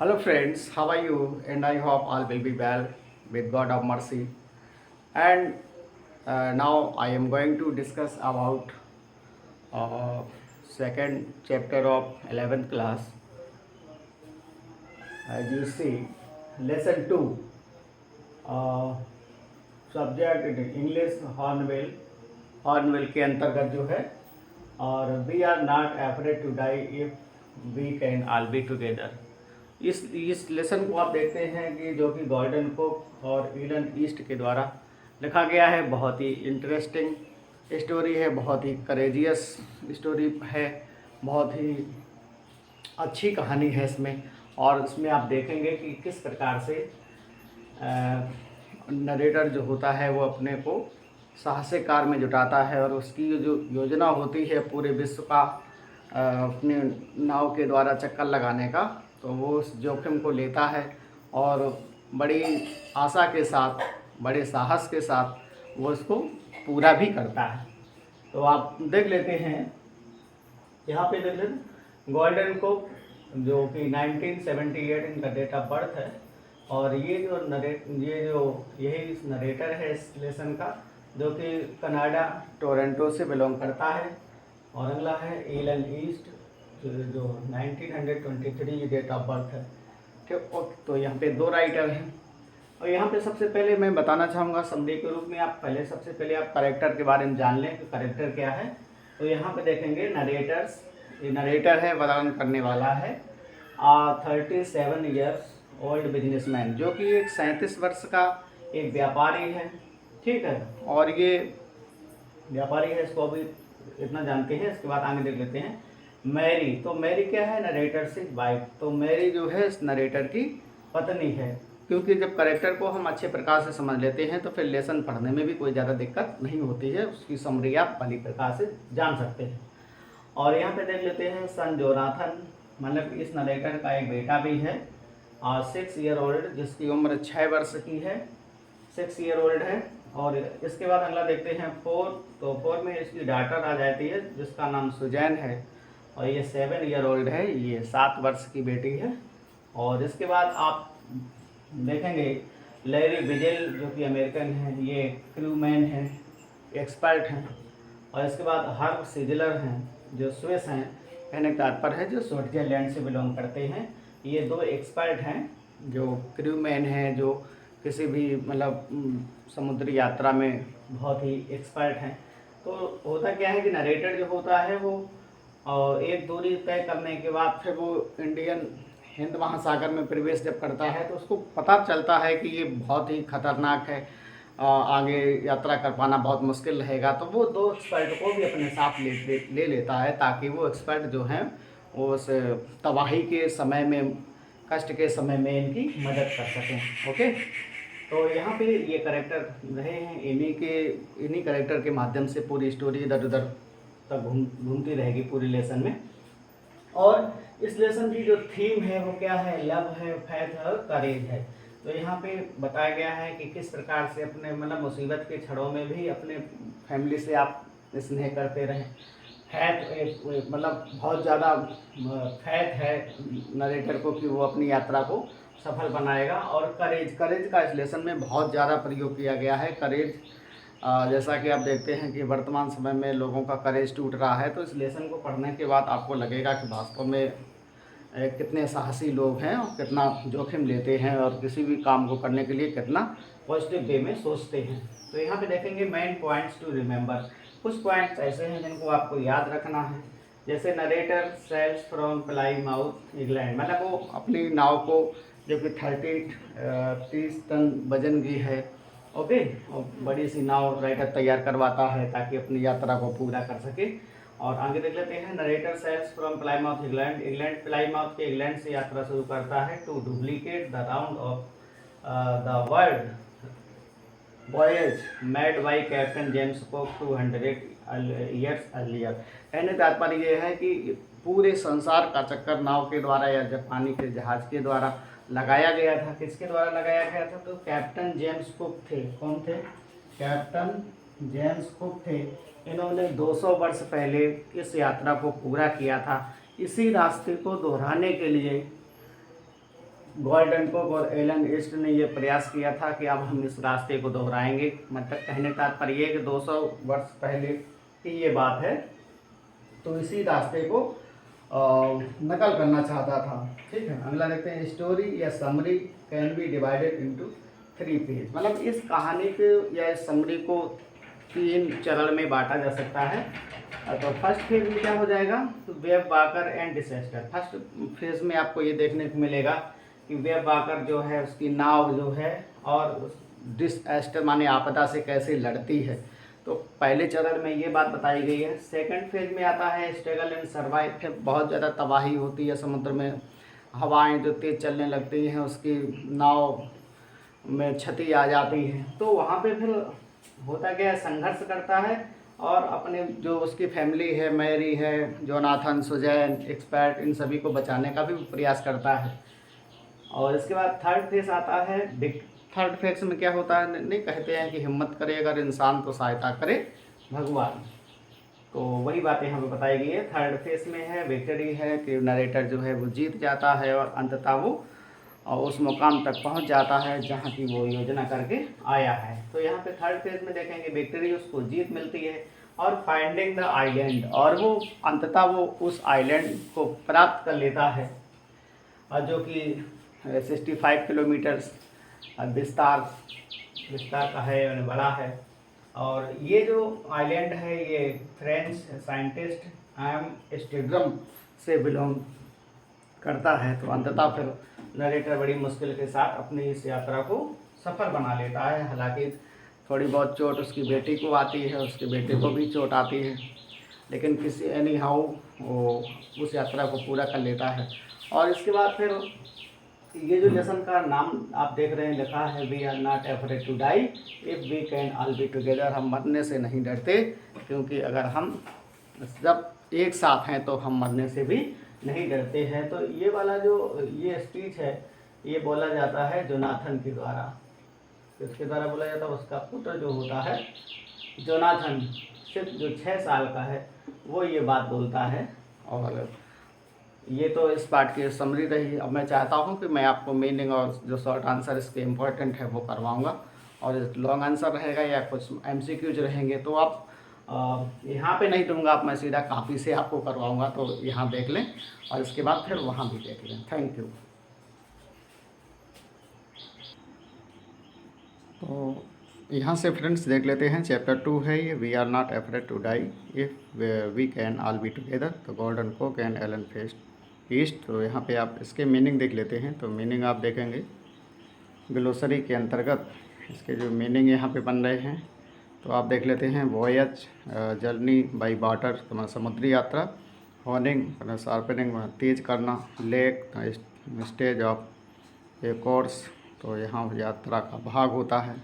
Hello friends, how are you? And I hope all will be well with God of mercy. And now I am going to discuss about uh, second chapter of 11th class. As you see, lesson 2, uh, subject in English हॉर्नवेल के अंतर्गत जो है और we are not afraid to die if we can all be together. इस lesson को आप देखते हैं कि जो कि गॉर्डन कोक और ईलन ईस्ट के द्वारा लिखा गया है। बहुत ही इंटरेस्टिंग स्टोरी है, बहुत ही करेजियस स्टोरी है, बहुत ही अच्छी कहानी है इसमें। और इसमें आप देखेंगे कि किस प्रकार से नरेटर जो होता है वो अपने को साहसिक कार्य में जुटाता है और उसकी जो योजना होती है पूरे विश्व का अपने नाव के द्वारा चक्कर लगाने का, तो वो उस जोखिम को लेता है और बड़ी आशा के साथ, बड़े साहस के साथ वो उसको पूरा भी करता है। तो आप देख लेते हैं, यहाँ पे देख लेते गोल्डन को जो कि 1978 इनका डेट ऑफ बर्थ है। और ये जो यही नरेटर है इस लेसन का, जो कि कनाडा टोरंटो से बिलोंग करता है। और अगला है ईलन ईस्ट जो 1923 डेट ऑफ बर्थ है। ठीक, तो यहाँ पे दो राइटर हैं। और यहाँ पे सबसे पहले मैं बताना चाहूँगा समरी के रूप में, आप सबसे पहले आप करेक्टर के बारे में जान लें कि करेक्टर क्या है। तो यहाँ पे देखेंगे नरेटर्स, ये नरेटर है, वर्णन करने वाला है 37 ईयर्स ओल्ड बिजनेसमैन, जो कि एक 37 वर्ष का एक व्यापारी है। ठीक है, और ये व्यापारी है, इसको अभी इतना जानते हैं। इसके बाद आगे देख लेते हैं मैरी। तो मैरी क्या है? नरेटर से वाइफ। तो मैरी जो है इस नरेटर की पत्नी है। क्योंकि जब करेक्टर को हम अच्छे प्रकार से समझ लेते हैं तो फिर लेसन पढ़ने में भी कोई ज़्यादा दिक्कत नहीं होती है, उसकी समरी आप भली प्रकार से जान सकते हैं। और यहाँ पे देख लेते हैं सन जोनाथन, मतलब इस नरेटर का एक बेटा भी है और 6 ईयर ओल्ड, जिसकी उम्र 6 वर्ष की है, 6 ईयर ओल्ड है। और इसके बाद अगला देखते हैं 4। तो 4 में इसकी डॉटर आ जाती है जिसका नाम सुजैन है और ये 7 ईयर ओल्ड है, ये 7 वर्ष की बेटी है। और इसके बाद आप देखेंगे लैरी बिजेल, जो कि अमेरिकन है, ये क्रूमैन है, एक्सपर्ट हैं। और इसके बाद हर्ब सिजलर हैं जो स्विस हैं, कहने का तात्पर्य है जो स्विट्जरलैंड से बिलोंग करते हैं। ये दो एक्सपर्ट हैं जो क्रूमैन हैं, जो किसी भी मतलब समुद्री यात्रा में बहुत ही एक्सपर्ट हैं। तो होता क्या है कि नरेटर जो होता है वो एक दूरी तय करने के बाद फिर वो इंडियन हिंद महासागर में प्रवेश जब करता है तो उसको पता चलता है कि ये बहुत ही खतरनाक है, आगे यात्रा कर पाना बहुत मुश्किल रहेगा। तो वो दो एक्सपर्ट को भी अपने साथ ले लेता है ताकि वो एक्सपर्ट जो हैं वो उस तबाही के समय में, कष्ट के समय में इनकी मदद कर सकें। ओके, तो यहाँ पे ये करेक्टर रहे हैं, इन्हीं करेक्टर के माध्यम से पूरी स्टोरी इधर उधर तक घूमती रहेगी पूरी लेसन में। और इस लेसन की जो थीम है वो क्या है? लव है, फैथ है और करेज है। तो यहाँ पे बताया गया है कि किस प्रकार से अपने मतलब मुसीबत के क्षणों में भी अपने फैमिली से आप स्नेह करते रहें। फैथ मतलब बहुत ज़्यादा फैथ है नरेटर को कि वो अपनी यात्रा को सफल बनाएगा। और करेज का इस लेसन में बहुत ज़्यादा प्रयोग किया गया है। करेज जैसा कि आप देखते हैं कि वर्तमान समय में लोगों का करेज टूट रहा है, तो इस लेसन को पढ़ने के बाद आपको लगेगा कि वास्तव में कितने साहसी लोग हैं और कितना जोखिम लेते हैं और किसी भी काम को करने के लिए कितना पॉजिटिव वे में सोचते हैं। तो यहाँ पे देखेंगे मेन पॉइंट्स टू रिमेंबर। कुछ पॉइंट्स ऐसे हैं जिनको आपको याद रखना है। जैसे narrator sails from Plymouth England, मतलब वो अपनी नाव को जो कि 30 टन वजन की है, ओके, और बड़ी सी नाव राइटर तैयार करवाता है ताकि अपनी यात्रा को पूरा कर सके। और आगे देख लेते हैं narrator sails from Plymouth England Plymouth के इंग्लैंड से यात्रा शुरू करता है to duplicate the round of the world voyage made by Captain James Cook 200 years earlier. कहने का तात्पर्य यह है कि पूरे संसार का चक्कर नाव के द्वारा या जापानी के जहाज के द्वारा लगाया गया था। किसके द्वारा लगाया गया था? तो कैप्टन जेम्स कुक थे। कौन थे? कैप्टन जेम्स कुक थे। इन्होंने 200 वर्ष पहले इस यात्रा को पूरा किया था। इसी रास्ते को दोहराने के लिए गोल्डन कोक और एलन ईस्ट ने ये प्रयास किया था कि अब हम इस रास्ते को दोहराएंगे। मतलब कहने का तात्पर्य है कि 200 वर्ष पहले की ये बात है, तो इसी रास्ते को नकल करना चाहता था। ठीक है, अगला देखते हैं। स्टोरी या summary can be divided into 3 phase. मतलब इस कहानी को या इस समरी को 3 चरण में बांटा जा सकता है। तो फर्स्ट फेज में क्या हो जाएगा, तो web walker and disaster. First phase में आपको ये देखने को मिलेगा कि वेब वाकर जो है उसकी नाव जो है और डिसेस्टर माने आपदा से कैसे लड़ती है। तो पहले चरण में ये बात बताई गई है। सेकंड फेज में आता है स्ट्रगल एंड सर्वाइव। फिर बहुत ज़्यादा तबाही होती है समुद्र में, हवाएं जो तेज़ चलने लगती हैं, उसकी नाव में क्षति आ जाती है। तो वहाँ पे फिर होता क्या है, संघर्ष करता है और अपने जो उसकी फैमिली है, मैरी है, जोनाथन, सुजैन, एक्सपर्ट, इन सभी को बचाने का भी प्रयास करता है। और इसके बाद थर्ड फेज आता है। थर्ड फेज में क्या होता है, नहीं कहते हैं कि हिम्मत करे अगर इंसान तो सहायता करे भगवान। तो वही बातें यहाँ पे बताई गई है। थर्ड फेज में है विक्ट्री है कि नरेटर जो है वो जीत जाता है और अंततः वो उस मुकाम तक पहुँच जाता है जहाँ की वो योजना करके आया है। तो यहाँ पे थर्ड फेज में देखेंगे विक्ट्री, उसको जीत मिलती है और फाइंडिंग द आइलैंड, और वो अंततः वो उस आइलैंड को प्राप्त कर लेता है जो कि 65 किलोमीटर्स विस्तार का है और बड़ा है। और ये जो आइलैंड है ये फ्रेंच साइंटिस्ट एम्स्टर्डम से बिलोंग करता है। तो अंततः फिर नरेटर बड़ी मुश्किल के साथ अपनी इस यात्रा को सफल बना लेता है। हालांकि थोड़ी बहुत चोट उसकी बेटी को आती है, उसके बेटे को भी चोट आती है, लेकिन किसी एनी हाउ वो उस यात्रा को पूरा कर लेता है। और इसके बाद फिर ये जो लेसन का नाम आप देख रहे हैं लिखा है, we are not afraid to die if we can all be together. हम मरने से नहीं डरते, क्योंकि अगर हम जब एक साथ हैं तो हम मरने से भी नहीं डरते हैं। तो ये वाला जो ये स्पीच है ये बोला जाता है जोनाथन के द्वारा। किसके द्वारा बोला जाता है, उसका पुत्र जो होता है जोनाथन, सिर्फ जो 6 साल का है, वो ये बात बोलता है। और ये तो इस पार्ट की समरी रही। अब मैं चाहता हूँ कि मैं आपको मीनिंग और जो शॉर्ट आंसर इसके इम्पोर्टेंट है वो करवाऊँगा, और लॉन्ग आंसर रहेगा या कुछ MCQs रहेंगे तो आप यहाँ पे नहीं दूंगा, आप मैं सीधा कापी से आपको करवाऊँगा। तो यहाँ देख लें और इसके बाद फिर वहाँ भी देख लें। Thank you. तो यहाँ से फ्रेंड्स देख लेते हैं। चैप्टर 2 है ये, we are not afraid to die if we can all be together, the Gordon Cook and Alan फेस्ट ईस्ट। तो यहाँ पे आप इसके मीनिंग देख लेते हैं। तो मीनिंग आप देखेंगे ग्लोसरी के अंतर्गत इसके जो मीनिंग यहाँ पे बन रहे हैं, तो आप देख लेते हैं। वॉयज जर्नी बाई वाटर मतलब समुद्री यात्रा, हॉर्निंग मतलब शार्पनिंग तेज करना, lake stage of A course, तो यहाँ यात्रा का भाग होता है।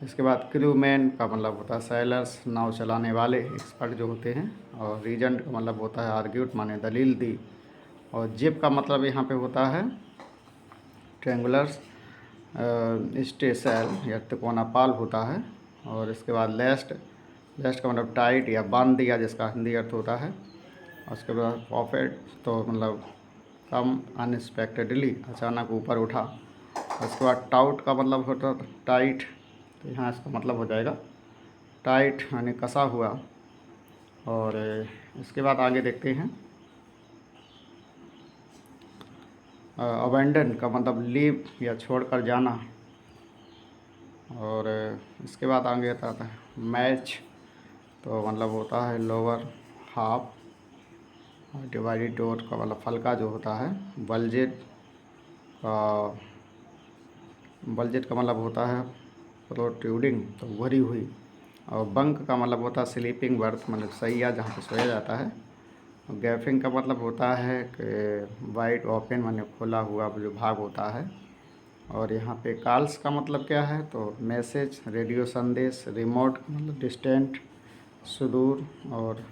इसके बाद क्रूमैन का मतलब होता है सैलर्स, नाव चलाने वाले, एक्सपर्ट जो होते हैं। और रीजन का मतलब होता है आर्ग्यूट माने दलील दी। और जिप का मतलब यहाँ पे होता है ट्रेंगुलर्स स्टेसेल या तिकोनापाल होता है। और इसके बाद लेस्ट का मतलब टाइट या बांध दिया, जिसका हिंदी अर्थ होता है। और उसके बाद प्रॉफिट तो मतलब कम अनएक्सपेक्टेडली, अचानक ऊपर उठा। उसके बाद टाउट का मतलब होता है टाइट, तो यहाँ इसका मतलब हो जाएगा टाइट यानी कसा हुआ। और इसके बाद आगे देखते हैं। अबेंडन का मतलब लीव या छोड़कर जाना। और इसके बाद आगे आता है मैच, तो मतलब होता है लोअर हाफ। डिवाइडेड डोर का मतलब फलका जो होता है। बल्जेट का मतलब होता है प्रोट्रूडिंग, तो भरी हुई। और बंक का मतलब होता है स्लीपिंग बर्थ मतलब सैया जहाँ पे सोया जाता है। और गैफिंग का मतलब होता है कि वाइड ओपन माने खुला हुआ जो भाग होता है। और यहाँ पे कॉल्स का मतलब क्या है, तो मैसेज, रेडियो संदेश, रिमोट मतलब डिस्टेंट, सुदूर। और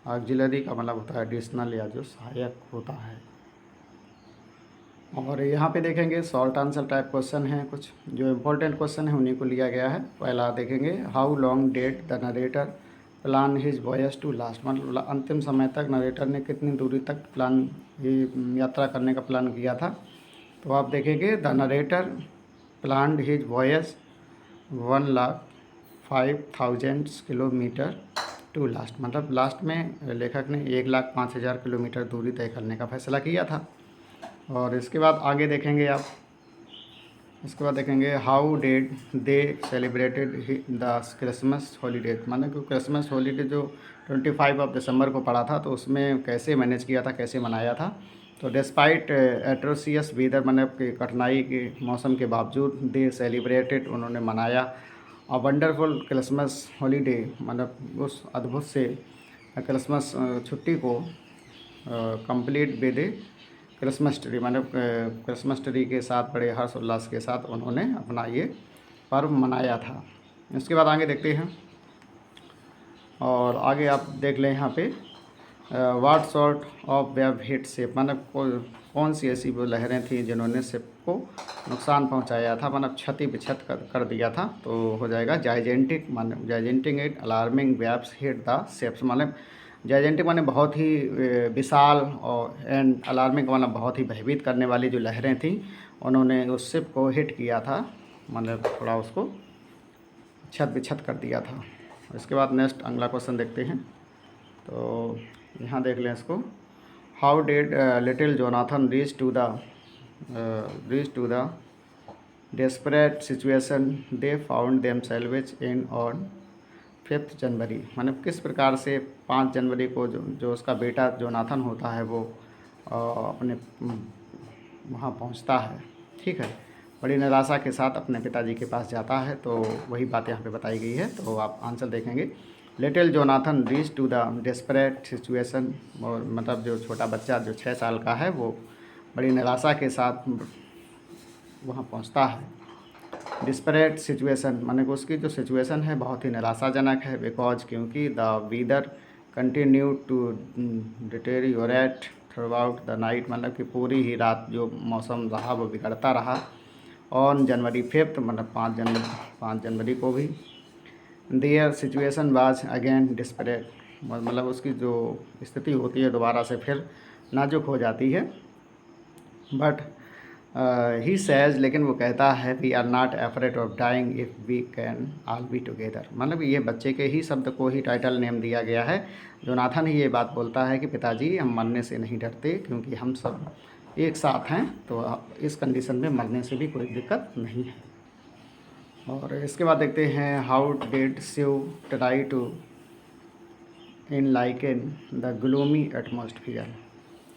ऑक्सिलरी का मतलब होता है एडिशनल या जो सहायक होता है। और यहाँ पे देखेंगे शॉर्ट आंसर टाइप क्वेश्चन हैं, कुछ जो इम्पोर्टेंट क्वेश्चन है उन्हीं को लिया गया है। पहला देखेंगे, how long did the narrator plan his voyage to last, मतलब अंतिम समय तक नरेटर ने कितनी दूरी तक यात्रा करने का प्लान किया था। तो आप देखेंगे the narrator planned his voyage 1,05,000 kilometre to last, मतलब लास्ट में लेखक ने 1,05,000 किलोमीटर दूरी तय करने का फैसला किया था। और इसके बाद आगे देखेंगे आप, इसके बाद देखेंगे how dead they celebrated the Christmas holiday, मतलब कि क्रिसमस हॉलीडे जो 25 ऑफ दिसंबर को पड़ा था तो उसमें कैसे मैनेज किया था, कैसे मनाया था। तो डिस्पाइट एट्रोसियस वेदर, मतलब कि कठिनाई के मौसम के बावजूद दे सेलिब्रेटेड, उन्होंने मनाया अ वंडरफुल क्रिसमस हॉलीडे, मतलब उस अद्भुत से क्रिसमस छुट्टी को कंप्लीट विद क्रिसमस ट्री, मतलब क्रिसमस ट्री के साथ बड़े हर्ष उल्लास के साथ उन्होंने अपना ये पर्व मनाया था। इसके बाद आगे देखते हैं, और आगे आप देख लें यहाँ पे what sort of wave hit ship, मतलब कौन सी ऐसी वो लहरें थी जिन्होंने शिप को नुकसान पहुँचाया था, मतलब क्षति विक्षत कर दिया था। तो हो जाएगा जाइजेंटिक, मतलब gigantic and alarming waves hit the ships, मतलब जाइजेंटिक माने बहुत ही विशाल, और एंड अलार्मिंग मतलब बहुत ही भयभीत करने वाली जो लहरें थीं उन्होंने उस शिप को हिट किया था, मतलब थोड़ा उसको क्षत विक्षत कर दिया था। इसके बाद नेक्स्ट अगला क्वेश्चन देखते हैं। तो यहाँ देख लें इसको, how did little Jonathan reach to the desperate situation they found themselves in on 5 January, मतलब किस प्रकार से 5 जनवरी को जो उसका बेटा जोनाथन होता है वो अपने वहाँ पहुँचता है, ठीक है, बड़ी निराशा के साथ अपने पिताजी के पास जाता है। तो वही बात यहाँ पे बताई गई है। तो आप आंसर देखेंगे little Jonathan reach to the desperate situation, और मतलब जो छोटा बच्चा जो 6 साल का है वो बड़ी निराशा के साथ वहाँ पहुँचता है। डिस्परेट सिचुएशन माने कि उसकी जो सिचुएशन है बहुत ही निराशाजनक है, बिकॉज क्योंकि the weather continue to deteriorate throughout the night, मतलब कि पूरी ही रात जो मौसम रहा वो बिगड़ता रहा। ऑन जनवरी 5, मतलब 5 जनवरी को भी there situation was again desperate, मतलब उसकी जो स्थिति होती है दोबारा से फिर नाजुक हो जाती है। बट ही सेज, लेकिन वो कहता है we are not afraid of dying if we can all be together, मतलब ये बच्चे के ही शब्द को ही टाइटल नेम दिया गया है। जोनाथन ही ये बात बोलता है कि पिताजी हम मरने से नहीं डरते क्योंकि हम सब एक साथ हैं, तो इस कंडीशन में मरने से भी कोई दिक्कत नहीं है। और इसके बाद देखते हैं how did Sue try to enliven the gloomy atmosphere,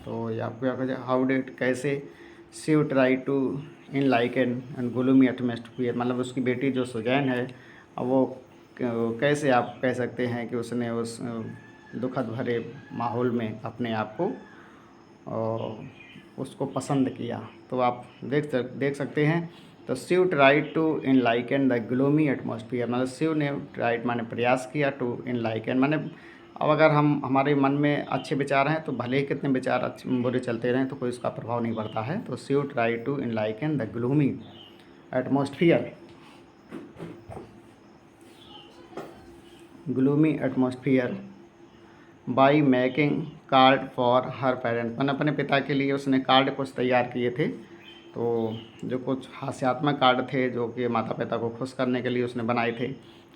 तो ये आपको क्या हाउ डिड कैसे Sue try to enliven and gloomy atmosphere, मतलब उसकी बेटी जो सुजैन है वो कैसे आप कह सकते हैं कि उसने उस दुखद भरे माहौल में अपने आप को उसको पसंद किया। तो आप देख सकते हैं। तो Sue try to enliven the gloomy atmosphere, मतलब शिव ने ट्राइड माने प्रयास किया, टू इन लाइकन माने अब अगर हमारे मन में अच्छे विचार हैं तो भले ही कितने विचार अच्छे बुरे चलते रहें तो कोई उसका प्रभाव नहीं पड़ता है। तो Sue try to enliven the gloomy atmosphere by making card for her parent, मैंने अपने पिता के लिए उसने कार्ड कुछ तैयार किए थे। तो जो कुछ हास्यात्मक कार्ड थे जो कि माता पिता को खुश करने के लिए उसने बनाए थे।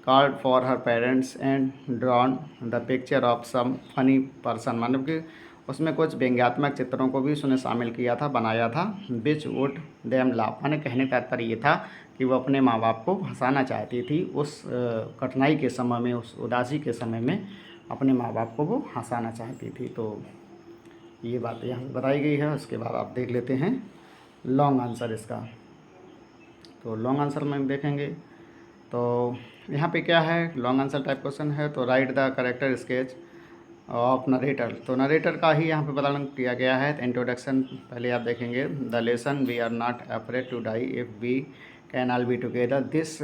Card for her parents and drawn the picture of some funny person, मतलब कि उसमें कुछ व्यंग्यात्मक चित्रों को भी उसने शामिल किया था, बनाया था। विच वुड देम लाफ, मैंने कहने का तात्पर्य ये था कि वो अपने माँ बाप को हंसाना चाहती थी उस कठिनाई के समय में, उस उदासी के समय में अपने माँ बाप को वो हंसाना चाहती थी। तो ये बात यहाँ बताई गई है। उसके बाद आप देख लेते हैं लॉन्ग आंसर इसका। तो लॉन्ग आंसर में देखेंगे तो यहाँ पे क्या है, लॉन्ग आंसर टाइप क्वेश्चन है। तो right the character sketch of narrator, तो नरेटर का ही यहाँ पे वर्णन किया गया है। इंट्रोडक्शन पहले आप देखेंगे the lesson we are not afraid to die if we can all be together, this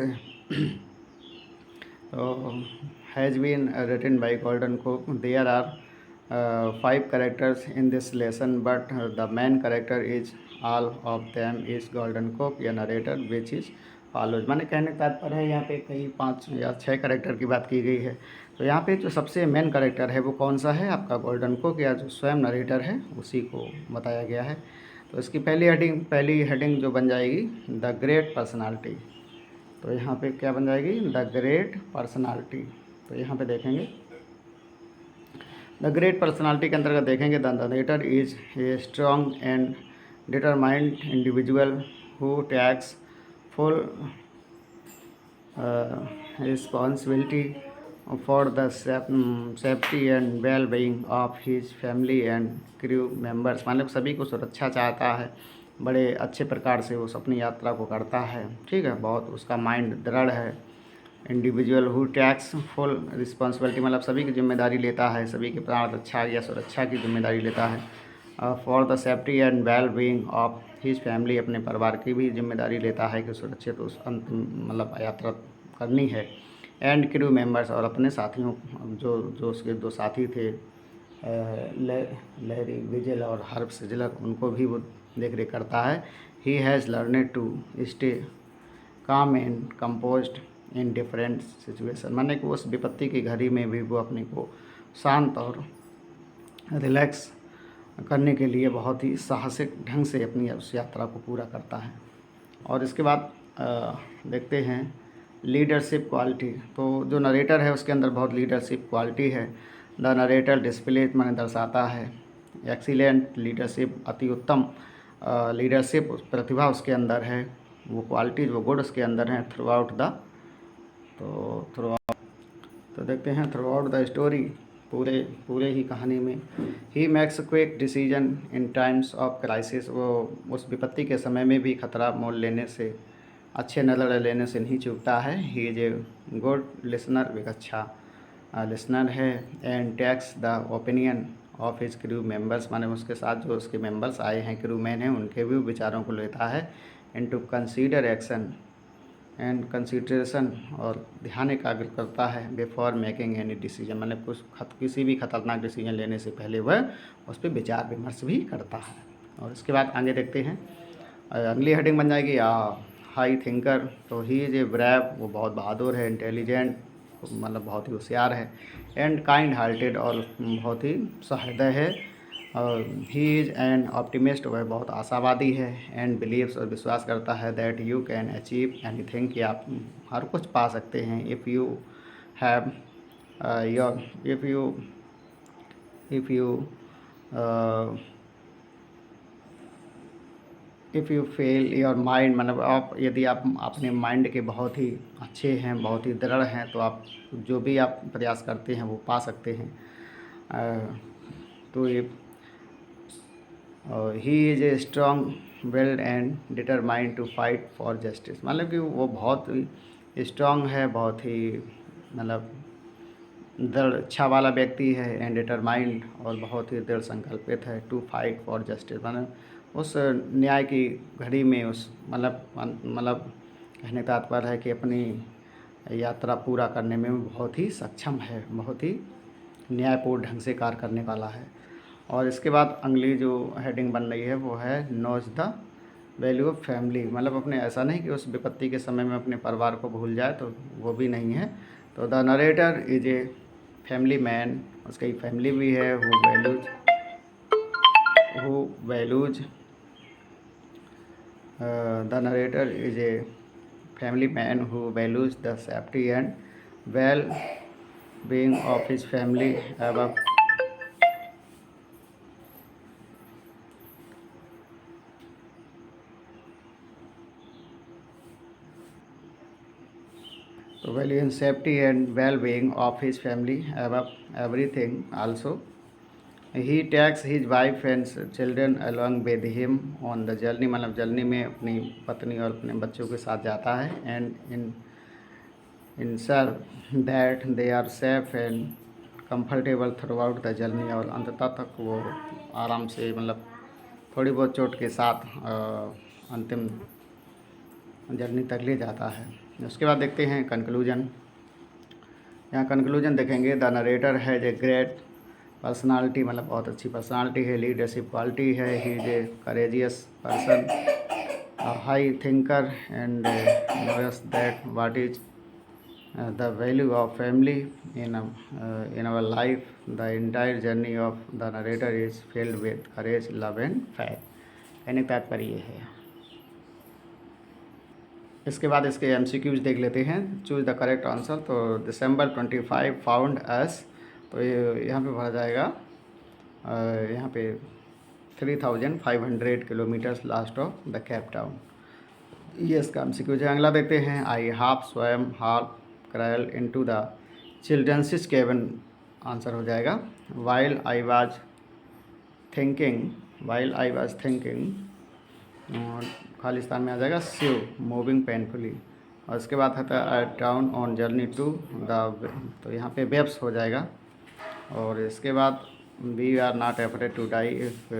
has been written by Gordon Cook. There are 5 characters in this lesson but the main character is all of them is golden cook या narrator which is follows, माने कहने का तात्पर्य है यहाँ पे कई 5 या 6 कैरेक्टर की बात की गई है। तो यहाँ पे जो सबसे मेन कैरेक्टर है वो कौन सा है, आपका गोल्डन कोक या जो स्वयं नरेटर है उसी को बताया गया है। तो इसकी पहली हेडिंग जो बन जाएगी द ग्रेट पर्सनालिटी। तो यहाँ पे क्या बन जाएगी, द ग्रेट पर्सनालिटी। तो यहाँ पे देखेंगे द ग्रेट पर्सनालिटी के अंतर्गत देखेंगे the narrator is a strong and determined individual who takes full responsibility for the safety and well-being of his family and crew members। मतलब सभी को सुरक्षा चाहता है, बड़े अच्छे प्रकार से उस अपनी यात्रा को करता है। ठीक है, बहुत उसका माइंड दृढ़ है। Individual who takes full responsibility मतलब सभी की जिम्मेदारी लेता है, सभी के प्राण रक्षा या सुरक्षा की जिम्मेदारी लेता है। For the safety and well being of his family, अपने परिवार की भी जिम्मेदारी लेता है कि सुरक्षित उस मतलब यात्रा करनी है। एंड क्रू मेंबर्स, और अपने साथियों जो उसके दो साथी थे लहरी विजल और हर्ब सिजलर, उनको भी वो देख रेख करता है। He has learned to stay calm and composed in different situation, माने कि उस विपत्ति की घड़ी में भी वो अपने को शांत और रिलैक्स करने के लिए बहुत ही साहसिक ढंग से अपनी उस यात्रा को पूरा करता है। और इसके बाद देखते हैं लीडरशिप क्वालिटी। तो जो नरेटर है उसके अंदर बहुत लीडरशिप क्वालिटी है। द नरेटर डिस्प्ले माने दर्शाता है एक्सीलेंट लीडरशिप, अति उत्तम लीडरशिप प्रतिभा उसके अंदर है, वो क्वालिटीज वो गुड उसके अंदर हैं थ्रू आउट द तो देखते हैं थ्रू आउट द स्टोरी, पूरे ही कहानी में। He makes quick decision in times of crisis, वो उस विपत्ति के समय में भी खतरा मोल लेने से, अच्छे निर्णय लेने से नहीं चूकता है। He is a good listener, एक अच्छा लिसनर है। And takes the opinion of his crew members, माने उसके साथ जो उसके मेंबर्स आए हैं, क्रू मैन हैं, उनके भी विचारों को लेता है। And to consider action and consideration, और ध्यान एकाग्र करता है बिफोर मेकिंग एनी डिसीजन, मतलब किसी भी खतरनाक डिसीजन लेने से पहले वह उस पर विचार विमर्श भी करता है। और इसके बाद आगे देखते हैं अगली हेडिंग बन जाएगी हाई थिंकर। तो ही इज ए ब्रेव, वो बहुत बहादुर है। इंटेलिजेंट मतलब बहुत ही होशियार है। एंड काइंड हार्टेड, और बहुत ही सहृदय है। और ही इज़ एन ऑप्टिमिस्ट, वह बहुत आशावादी है। एंड बिलीव्स, और विश्वास करता है that you can achieve anything, कि आप हर कुछ पा सकते हैं। If you have your if you fail your mind, मतलब आप यदि आप अपने माइंड के बहुत ही अच्छे हैं, बहुत ही दृढ़ हैं, तो आप जो भी आप प्रयास करते हैं वो पा सकते हैं। तो ये he is a strong willed and determined to fight for justice, मतलब कि वो बहुत ही स्ट्रॉन्ग है, बहुत ही मतलब दृढ़ इच्छा वाला व्यक्ति है। एंड डिटरमाइंड, और बहुत ही दृढ़ संकल्पित है। टू फाइट फॉर जस्टिस, मतलब उस न्याय की घड़ी में उस मतलब कहने का तात्पर्य है कि अपनी यात्रा पूरा करने में बहुत ही सक्षम है, बहुत ही न्यायपूर्ण ढंग से कार्य करने वाला है। और इसके बाद अगली जो हेडिंग बन रही है वो है knows the value of family, मतलब अपने ऐसा नहीं कि उस विपत्ति के समय में अपने परिवार को भूल जाए, तो वो भी नहीं है। तो the narrator is a family man, उसकी फैमिली भी है। Who values the narrator is a family man who values the safety and well being of his family above तो value in safety and well-being of his family above everything. Also, he takes his wife and children along with him on the journey, मतलब journey में अपनी पत्नी और अपने बच्चों के साथ जाता है। and ensure that they are safe and comfortable throughout the journey, और अंततः तक वो आराम से मतलब थोड़ी बहुत चोट के साथ अंतिम जर्नी तक ले जाता है। उसके बाद देखते हैं कंक्लूजन। यहाँ कंक्लूजन देखेंगे the narrator has a great personality, मतलब बहुत अच्छी पर्सनालिटी है। लीडरशिप क्वालिटी है। He is A courageous person, high thinker and knows that what is the value of family in our life. The entire journey of the narrator is filled with courage, love and faith. कहने का तात्पर्य ये है। इसके बाद इसके MCQs देख लेते हैं। Choose the correct answer. तो दिसंबर 25 फाउंड अस, तो ये यहाँ पे भरा जाएगा, यहाँ पे 3500 kilometres last of the Cape Town. ये इसका एमसीक्यूज है। अगला देखते हैं। I half swam half crawl into the children's cabin, answer हो जाएगा while I was thinking, Khalistan में आ जाएगा शिव मूविंग पेनफुली। और इसके बाद आता है town on journey to the, तो यहाँ पे वेब्स हो जाएगा। और इसके बाद we are not afraid to die if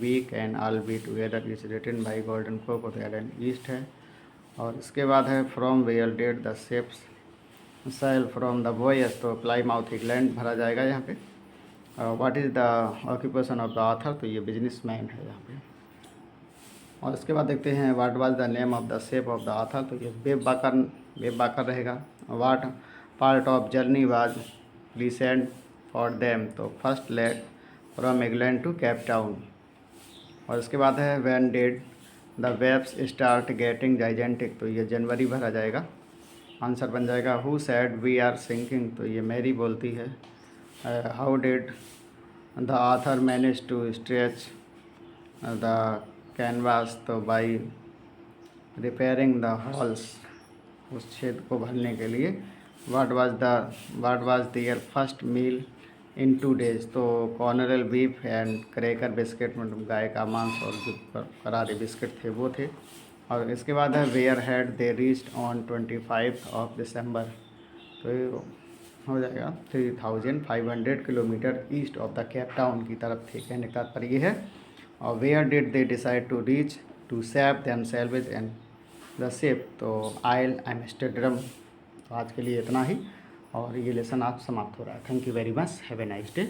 we can all be together is written by Gordon Cook and east है। और इसके बाद है from where did the ships sail from the voyage, तो प्लाईमाउथ इंग्लैंड भरा जाएगा यहाँ पे। What is the occupation of the author, तो ये बिजनेसमैन है यहाँ पे। और इसके बाद देखते हैं what was the name of the shape of the author, तो ये वेब बाकर रहेगा। What part of journey was recent for them, तो first leg from England to Cape Town. और इसके बाद है when did the waves start getting gigantic, तो ये जनवरी भरा जाएगा। आंसर बन जाएगा who said we are sinking, तो ये मैरी बोलती है। How did the author manage to stretch the canvas, तो बाई रिपेयरिंग द हॉल्स, उस छेद को भरने के लिए। What was their first meal in 2 days, तो corned beef and cracker biscuit, मतलब गाय का मांस और जो करारे बिस्किट थे वो थे। और इसके बाद है where had they reached on 25 of December, तो ये हो जाएगा 3500 kilometre east of the Cape Town की तरफ थे, कहने का तात्पर्य ये है। और where did they decide to reach to save themselves and the ship, तो आइल एम्स्टरडम। तो आज के लिए इतना ही, और ये लेसन आप समाप्त हो रहा है। Thank you very much, have a nice day.